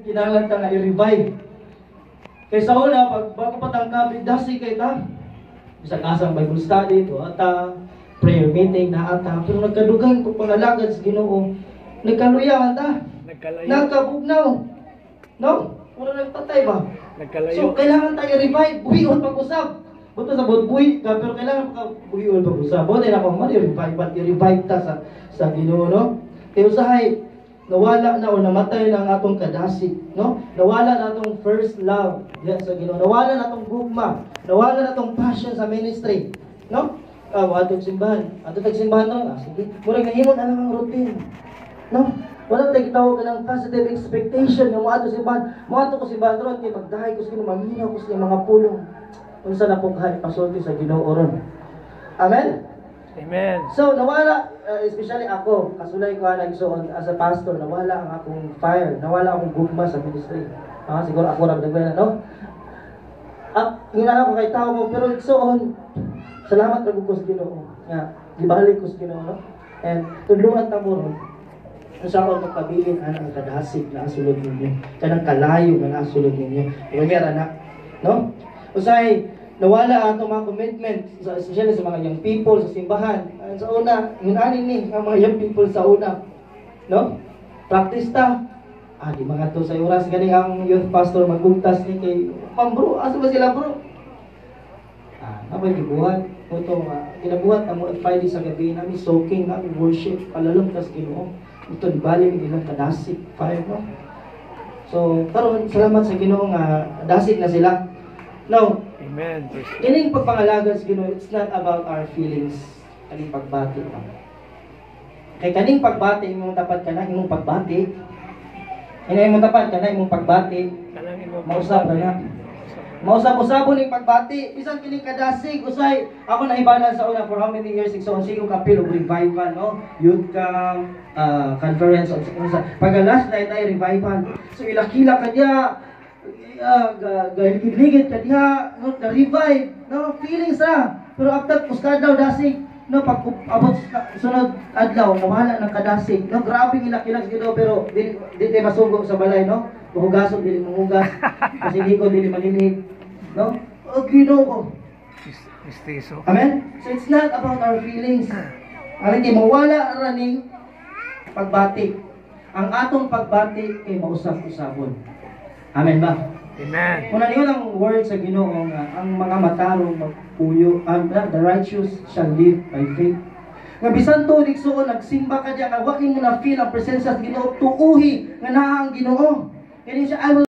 Kinahanglan ta nga i-revive. Kay sa una, pag bago patangkap, dasi kay ta. Bisag asang Bible study, to ata, prayer meeting na ata. Pero nagkadugang kung pangalagad sa Ginoo, nagkaluya ta. Nagkabugnaw. No? Mura nagtatay ba? So, kailangan tayo revive. Buhion pag-usap. Buto sa buhi ka, pero kailangan pa buhion pag-usap. Buto na ako, i-revive ta sa Ginoo, no? Kaya usahay, nawala na o namatay na ang atong kadasig, no? Nawala na atong first love diyan sa Ginoo. Nawala na atong gugma. Nawala na atong passion sa ministry, no? Atong simbahan. Atong tagsimbahan na. Sige. Mura gahimon na lang ang routine. No? Wala tayong tawag ka ng positive expectation ng mga ato simbahan. Mga ato ko simbahan ron, kaya magdahay ko sa Ginoo, maminaw ko sa mga pulong. Kung saan na pong pasulti sa Ginoo ron. Amen? Amen. So, nawala, especially ako, kasulay ko nagsuon as a pastor, nawala ang akong fire, nawala akong gugma sa ministry. Siguro ako lang nagwala, no? At hinala ko kay tao mo, pero igsuon, salamat na ko sa Ginoo. Gibalik ko sa Ginoo, no? And tulungan ta mo ron, sa ako magpabilin ang kadasig na asulod ninyo, kanang kalayo na asulod ninyo. Primera na, no? Usay, nawala ang mga commitment, especially sa mga young people, sa simbahan. Sa una, yunanin ni ang mga young people sa una. No? Practice ta. Di mga to sa oras, gani ang youth pastor magugtas ni kay, Ma'am bro, asa ba sila bro? Napay gibuhat. Ito, kinabuhat ang mga Friday sa gabi namin, soaking namin, worship, palalong tas Ginoo. Ito, dibaling ilang kadasig, fire, no? So, karon salamat sa Ginoo nga dasig na sila. Now, Amen. kining pagpangalaga sa Ginoo, it's not about our feelings. Kaning pagbati pa. Kay kaning pagbati, imong tapat ka na, imong pagbati. Imong tapat ka na, imong pagbati. Mausap na. Mausap-usapon ning pagbati. Bisan kining kadasig, usay. Ako na ibanan sa una for how many years, so sigong kapil og revival, no? Youth camp, conference, pag last night ay revival. So ilakila ka diya, ligid-ligid ka diha, no, na-revive, no, feelings ra. Pero after puskad daw dasig, no, pag abot sunod adlaw, nawala ng kadasig, no, grabe ilak-ilak gito, pero di tayo masugo sa balay, no, mahugason, dili mahugas, kasi di ko, dili malinig, no, Ginoo. Mistiso. Amen? So it's not about our feelings. Hindi mawala ra ning pagbati. Ang atong pagbati kay mausap-usapon. Amen ba? Amen. Kung ano yun ang word sa Ginoo nga ang mga matarong magpuyo, the righteous shall live by faith. Nga bisan to digsuon nagsimba ka diya nga wa nimo na feel ang presensya sa Ginoo, tuuhi nga naa ang Ginoo. Kani siya, I will